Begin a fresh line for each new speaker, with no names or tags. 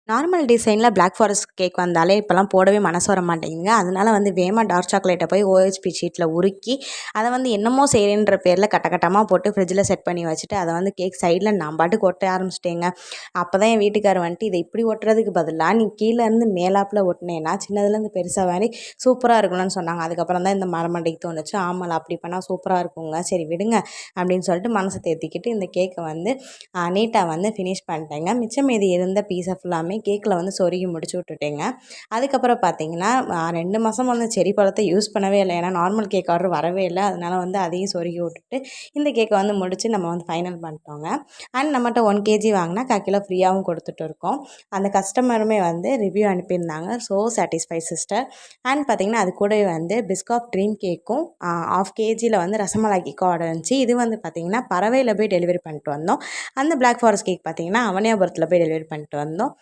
Normal டிசைனில் black forest cake வந்தாலே இப்போலாம் போடவே மனசு வர மாட்டேங்குதுங்க. அதனால வந்து வேகமாக டார்க் சாக்லேட்டை போய் ஓஹெச்பி ஷீட்டில் உருக்கி அதை வந்து என்னமோ செய்கிறேன்ற பேரில் கட்ட கட்டமாக போட்டு ஃப்ரிட்ஜில் செட் பண்ணி வச்சுட்டு அதை வந்து கேக் சைடில் நான் பாட்டுக்கு ஒட்ட ஆரம்பிச்சிட்டேங்க. அப்போ தான் என் வீட்டுக்காரர் வந்துட்டு இதை இப்படி ஒட்டுறதுக்கு பதிலாக நீ கீழேருந்து மேலாப்பில் ஒட்டினேன்னா சின்னதுலேருந்து பெருசாக மாதிரி சூப்பராக இருக்கணும்னு சொன்னாங்க. அதுக்கப்புறம் தான் இந்த மரமண்டைக்கு தோணுச்சு, ஆமாம் அப்படி பண்ணால் சூப்பராக இருக்குங்க, சரி விடுங்க அப்படின்னு சொல்லிட்டு மனசை தேர்த்திக்கிட்டு இந்த கேக்கை வந்து நீட்டாக வந்து ஃபினிஷ் பண்ணிட்டேங்க. மிச்சம் மீதி இருந்த பீஸை ஃபுல்லாமே கேக்கில் வந்து சொருகி முடிச்சு விட்டுட்டேங்க. அதுக்கப்புறம் பார்த்தீங்கன்னா 2 மாதம் வந்து செரி பழத்தை யூஸ் பண்ணவே இல்லை. ஏன்னா நார்மல் கேக் ஆர்டர் வரவே இல்லை. அதனால வந்து அதையும் சொருகி விட்டுட்டு இந்த கேக்கை வந்து முடித்து நம்ம வந்து ஃபைனல் பண்ணிட்டோங்க. அண்ட் நம்மகிட்ட 1 kg வாங்கினா 1/4 கிலோ ஃப்ரீயாகவும் கொடுத்துட்டு இருக்கோம். அந்த கஸ்டமருமே வந்து ரிவ்யூ அனுப்பியிருந்தாங்க. So satisfy sister. அண்ட் பார்த்தீங்கன்னா அது கூடவே வந்து பிஸ்காஃப் ட்ரீம் கேக்கும் 1/2 kgயில் வந்து ரசமலாய் கேக்கும் ஆர்டர் இருந்துச்சு. இது வந்து பார்த்தீங்கன்னா பறவையில் போய் டெலிவரி பண்ணிட்டு வந்தோம். அந்த பிளாக் ஃபாரஸ்ட் கேக் பார்த்தீங்கன்னா அவனியாபுரத்தில் போய் டெலிவரி பண்ணிட்டு வந்தோம்.